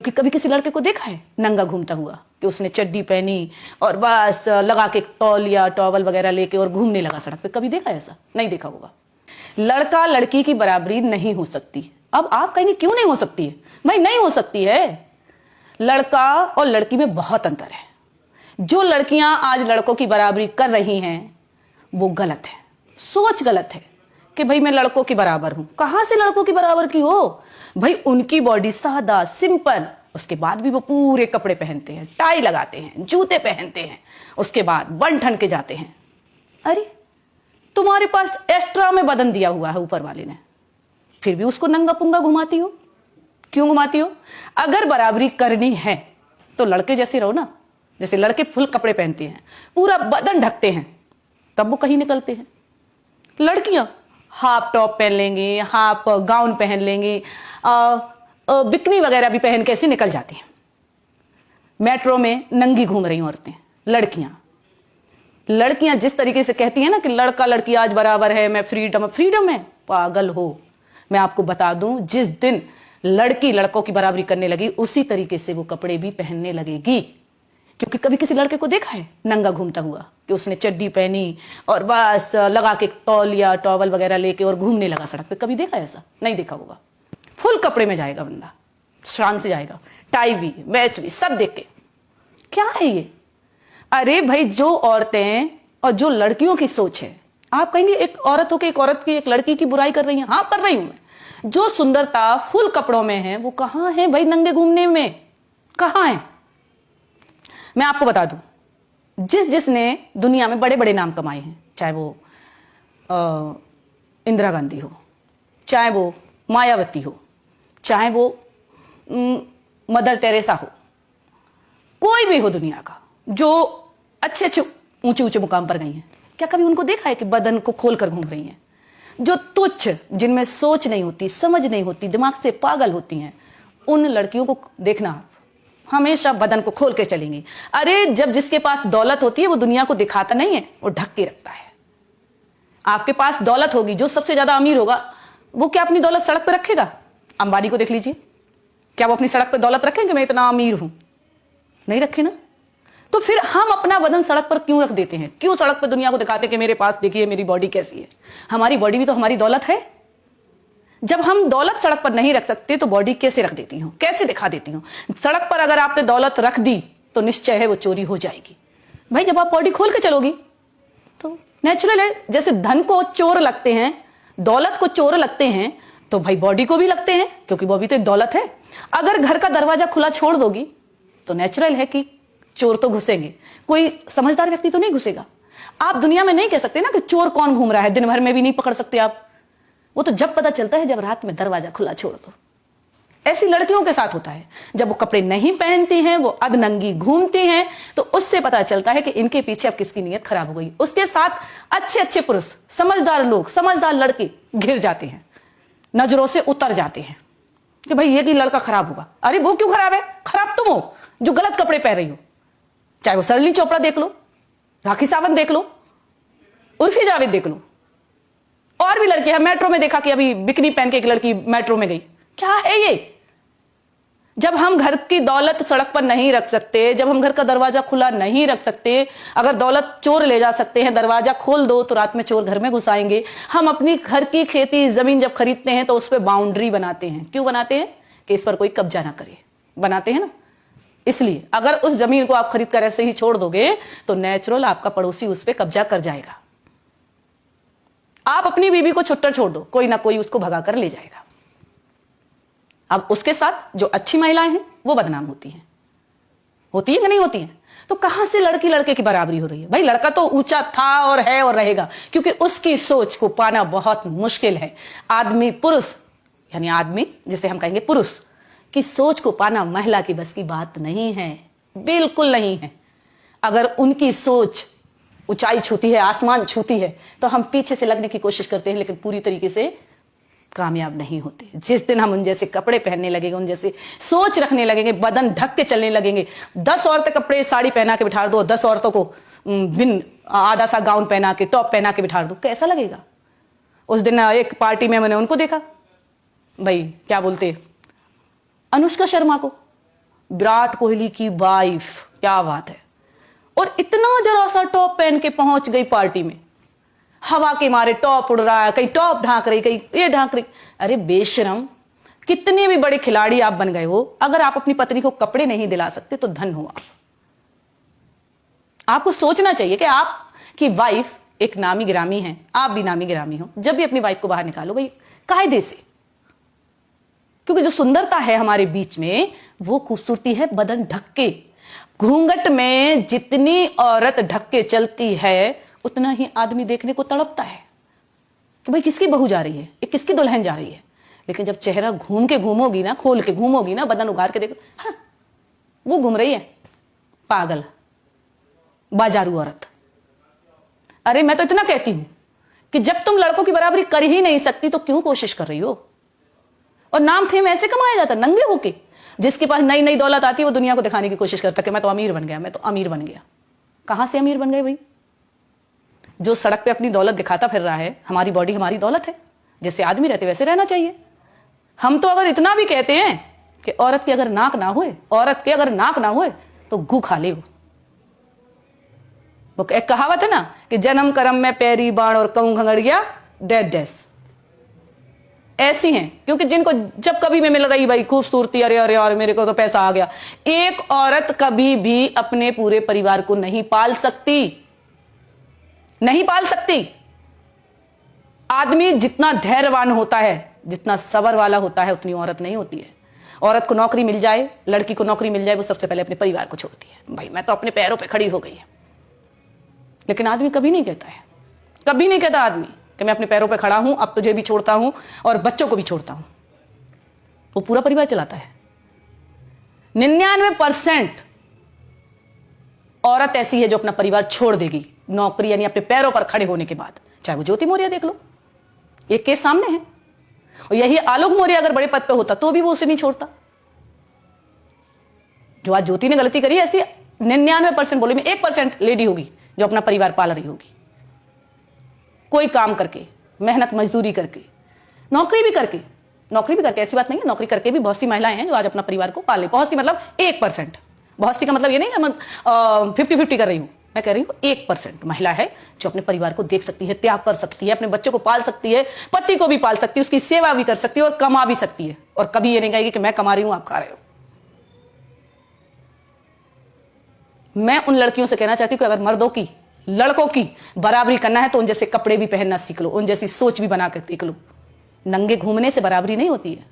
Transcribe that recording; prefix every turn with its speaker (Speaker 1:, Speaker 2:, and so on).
Speaker 1: कि कभी किसी लड़के को देखा है नंगा घूमता हुआ कि उसने चड्डी पहनी और बस लगा के तौलिया टॉवल वगैरह लेके और घूमने लगा सड़क पे? कभी देखा है ऐसा? नहीं देखा होगा। लड़का लड़की की बराबरी नहीं हो सकती। अब आप कहेंगे क्यों नहीं हो सकती है? भाई नहीं हो सकती है। लड़का और लड़की में बहुत अंतर है। जो लड़कियां आज लड़कों की बराबरी कर रही हैं वो गलत है, सोच गलत है कि भाई मैं लड़कों के बराबर हूं। कहां से लड़कों की बराबर की हो भाई? उनकी बॉडी सादा सिंपल, उसके बाद भी वो पूरे कपड़े पहनते हैं, टाई लगाते हैं, जूते पहनते हैं, उसके बाद बन ठन के जाते हैं। अरे तुम्हारे पास एक्स्ट्रा में बदन दिया हुआ है ऊपर वाले ने, फिर भी उसको नंगा पुंगा घुमाती हो। क्यों घुमाती हो? अगर बराबरी करनी है तो लड़के जैसे रहो ना। जैसे लड़के फुल कपड़े पहनते हैं, पूरा बदन ढकते हैं, तब वो कहीं निकलते हैं। लड़कियां हाफ टॉप पहन लेंगी, हाफ गाउन पहन लेंगी, बिकनी वगैरह भी पहन के ऐसे निकल जाती हैं। मेट्रो में नंगी घूम रही औरतें, लड़कियां जिस तरीके से कहती हैं ना कि लड़का लड़की आज बराबर है, मैं फ्रीडम है, पागल हो। मैं आपको बता दूं, जिस दिन लड़की लड़कों की बराबरी करने लगी उसी तरीके से वो कपड़े भी पहनने लगेगी। क्योंकि कभी किसी लड़के को देखा है नंगा घूमता हुआ कि उसने चड्डी पहनी और बस लगा के तौलिया टॉवल वगैरह लेके और घूमने लगा सड़क पे? कभी देखा है ऐसा? नहीं देखा होगा। फुल कपड़े में जाएगा बंदा, शान से जाएगा, टाई भी मैच भी सब देख के। क्या है ये? अरे भाई, जो औरतें और जो लड़कियों की सोच है, आप कहेंगे एक औरत होकर एक औरत की, एक लड़की की बुराई कर रही है। हाँ, कर रही हूं मैं। जो सुंदरता फुल कपड़ों में है वो कहां है भाई नंगे घूमने में? कहां है? मैं आपको बता दूं, जिसने दुनिया में बड़े बड़े नाम कमाए हैं, चाहे वो इंदिरा गांधी हो, चाहे वो मायावती हो, चाहे वो मदर टेरेसा हो, कोई भी हो दुनिया का, जो अच्छे अच्छे ऊंचे ऊंचे मुकाम पर गई हैं, क्या कभी उनको देखा है कि बदन को खोलकर घूम रही हैं? जो तुच्छ, जिनमें सोच नहीं होती, समझ नहीं होती, दिमाग से पागल होती हैं, उन लड़कियों को देखना आप, हमेशा बदन को खोल के चलेंगी। अरे जब जिसके पास दौलत होती है वो दुनिया को दिखाता नहीं है, वो ढक के रखता है। आपके पास दौलत होगी, जो सबसे ज्यादा अमीर होगा वो क्या अपनी दौलत सड़क पे रखेगा? अंबानी को देख लीजिए, क्या वो अपनी सड़क पे दौलत रखेंगे मैं इतना अमीर हूं? नहीं रखे ना। तो फिर हम अपना वजन सड़क पर क्यों रख देते हैं? क्यों सड़क पर दुनिया को दिखाते कि मेरे पास देखिए मेरी बॉडी कैसी है? हमारी बॉडी भी तो हमारी दौलत है। जब हम दौलत सड़क पर नहीं रख सकते तो बॉडी कैसे रख देती हूं, कैसे दिखा देती हूं? सड़क पर अगर आपने दौलत रख दी तो निश्चय है वो चोरी हो जाएगी। भाई जब आप बॉडी खोल के चलोगी तो नेचुरल है। जैसे धन को चोर लगते हैं, दौलत को चोर लगते हैं, तो भाई बॉडी को भी लगते हैं, क्योंकि वो भी तो एक दौलत है। अगर घर का दरवाजा खुला छोड़ दोगी तो नेचुरल है कि चोर तो घुसेंगे, कोई समझदार व्यक्ति तो नहीं घुसेगा। आप दुनिया में नहीं कह सकते ना कि चोर कौन घूम रहा है, दिन भर में भी नहीं पकड़ सकते आप। वो तो जब पता चलता है जब रात में दरवाजा खुला छोड़ दो। ऐसी लड़कियों के साथ होता है, जब वो कपड़े नहीं पहनती हैं, वो अधनंगी घूमती हैं, तो उससे पता चलता है कि इनके पीछे अब किसकी नीयत खराब हो गई। उसके साथ अच्छे अच्छे पुरुष, समझदार लोग, समझदार लड़के घिर जाते हैं, नजरों से उतर जाते हैं कि भाई ये कि लड़का खराब होगा। अरे वो क्यों खराब है? खराब तुम हो जो गलत कपड़े पहन रही हो। चाहे वो सरली चोपड़ा देख लो, राखी सावंत देख लो, उर्फी जावेद देख लो, और भी लड़कियां। मेट्रो में देखा कि अभी बिकनी पहन के एक लड़की मेट्रो में गई। क्या है ये? जब हम घर की दौलत सड़क पर नहीं रख सकते, जब हम घर का दरवाजा खुला नहीं रख सकते, अगर दौलत चोर ले जा सकते हैं, दरवाजा खोल दो तो रात में चोर घर में घुस आएंगे। हम अपनी घर की खेती जमीन जब खरीदते हैं तो उस पर बाउंड्री बनाते हैं। क्यों बनाते हैं? कि इस पर कोई कब्जा ना करे, बनाते हैं ना। इसलिए अगर उस जमीन को आप खरीद कर ऐसे ही छोड़ दोगे तो नेचुरल आपका पड़ोसी उस पर कब्जा कर जाएगा। आप अपनी बीवी को छुट्टर छोड़ दो, कोई ना कोई उसको भगा कर ले जाएगा। अब उसके साथ जो अच्छी महिलाएं हैं वो बदनाम होती हैं। होती है कि नहीं होती हैं? तो कहां से लड़की लड़के की बराबरी हो रही है? भाई लड़का तो ऊंचा था और है और रहेगा, क्योंकि उसकी सोच को पाना बहुत मुश्किल है। आदमी, पुरुष, यानी आदमी जिसे हम कहेंगे पुरुष की सोच को पाना महिला की बस की बात नहीं है, बिल्कुल नहीं है। अगर उनकी सोच ऊंचाई छूती है, आसमान छूती है, तो हम पीछे से लगने की कोशिश करते हैं, लेकिन पूरी तरीके से कामयाब नहीं होते। जिस दिन हम उन जैसे कपड़े पहनने लगेंगे, उन जैसे सोच रखने लगेंगे, बदन ढक के चलने लगेंगे, 10 औरतें कपड़े साड़ी पहना के बिठा दो, 10 औरतों को बिन आधा सा गाउन पहना के, टॉप पहना के बिठा दो, कैसा लगेगा? उस दिन एक पार्टी में मैंने उनको देखा, भाई क्या बोलते, अनुष्का शर्मा को, विराट कोहली की वाइफ, क्या बात है। और इतना जरा सा टॉप पहन के पहुंच गई पार्टी में, हवा के मारे टॉप उड़ रहा है, कहीं टॉप ढांक रही, कहीं ये ढांक रही। अरे बेशरम, कितने भी बड़े खिलाड़ी आप बन गए हो, अगर आप अपनी पत्नी को कपड़े नहीं दिला सकते तो धन हो आप। आपको सोचना चाहिए कि आपकी वाइफ एक नामी गिरामी है, आप भी नामी गिरामी हो। जब भी अपनी वाइफ को बाहर निकालो भाई कायदे से, क्योंकि जो सुंदरता है हमारे बीच में वो खूबसूरती है बदन ढक के। घूंघट में जितनी औरत ढक के चलती है उतना ही आदमी देखने को तड़पता है कि भाई किसकी बहू जा रही है, ये किसकी दुल्हन जा रही है। लेकिन जब चेहरा घूम के घूमोगी ना, खोल के घूमोगी ना, बदन उगार के देखो, हाँ वो घूम रही है पागल बाजारू औरत। अरे मैं तो इतना कहती हूं कि जब तुम लड़कों की बराबरी कर ही नहीं सकती तो क्यों कोशिश कर रही हो। और नाम फेम ऐसे कमाया जाता नंगे होके। जिसके पास नई नई दौलत आती है वो दुनिया को दिखाने की कोशिश करता कि मैं तो अमीर बन गया, मैं तो अमीर बन गया। कहां से अमीर बन गए भाई? जो सड़क पे अपनी दौलत दिखाता फिर रहा है, हमारी बॉडी हमारी दौलत है, जैसे आदमी रहते वैसे रहना चाहिए। हम तो अगर इतना भी कहते हैं कि औरत की अगर नाक ना होए, औरत के अगर नाक ना होए तो गू खा ले। वो एक कहावत है ना कि जन्म कर्म में पैरी बाण और कहूं घंगड़िया डेड डेस, ऐसी हैं। क्योंकि जिनको जब कभी में मिल रही भाई खूबसूरती, अरे अरे अरे मेरे को तो पैसा आ गया। एक औरत कभी भी अपने पूरे परिवार को नहीं पाल सकती, नहीं पाल सकती। आदमी जितना धैर्यवान होता है, जितना सबर वाला होता है, उतनी औरत नहीं होती है। औरत को नौकरी मिल जाए, लड़की को नौकरी मिल जाए, वो सबसे पहले अपने परिवार को छोड़ती है। भाई मैं तो अपने पैरों पे खड़ी हो गई है। लेकिन आदमी कभी नहीं कहता है, कभी नहीं कहता आदमी कि मैं अपने पैरों पे खड़ा हूं, अब तुझे भी छोड़ता हूं और बच्चों को भी छोड़ता हूं। वो पूरा परिवार चलाता है। 99% औरत ऐसी है जो अपना परिवार छोड़ देगी नौकरी यानी अपने पैरों पर खड़े होने के बाद। चाहे वो ज्योति मौर्य देख लो, एक केस सामने है। और यही आलोक मौर्य अगर बड़े पद पे होता तो भी वो उसे नहीं छोड़ता। जो आज ज्योति ने गलती करी, ऐसी 99% बोले में 1% लेडी होगी जो अपना परिवार पाल रही होगी, कोई काम करके, मेहनत मजदूरी करके, नौकरी भी करके। नौकरी भी करके ऐसी बात नहीं है, नौकरी करके भी बहुत सी महिलाएं हैं जो आज अपना परिवार को पाले। बहुत सी मतलब 1%। बहुत सी का मतलब ये नहीं है 50-50 कर रही हूं, मैं कह रही हूं 1% महिला है जो अपने परिवार को देख सकती है, त्याग कर सकती है, अपने बच्चों को पाल सकती है, पति को भी पाल सकती है, उसकी सेवा भी कर सकती है और कमा भी सकती है। और कभी ये नहीं कहेगी कि मैं कमा रही हूं आप खा रहे हो। मैं उन लड़कियों से कहना चाहती हूं कि अगर मर्दों की, लड़कों की बराबरी करना है तो उन जैसे कपड़े भी पहनना सीख लो, उन जैसी सोच भी बना कर देख लो। नंगे घूमने से बराबरी नहीं होती है।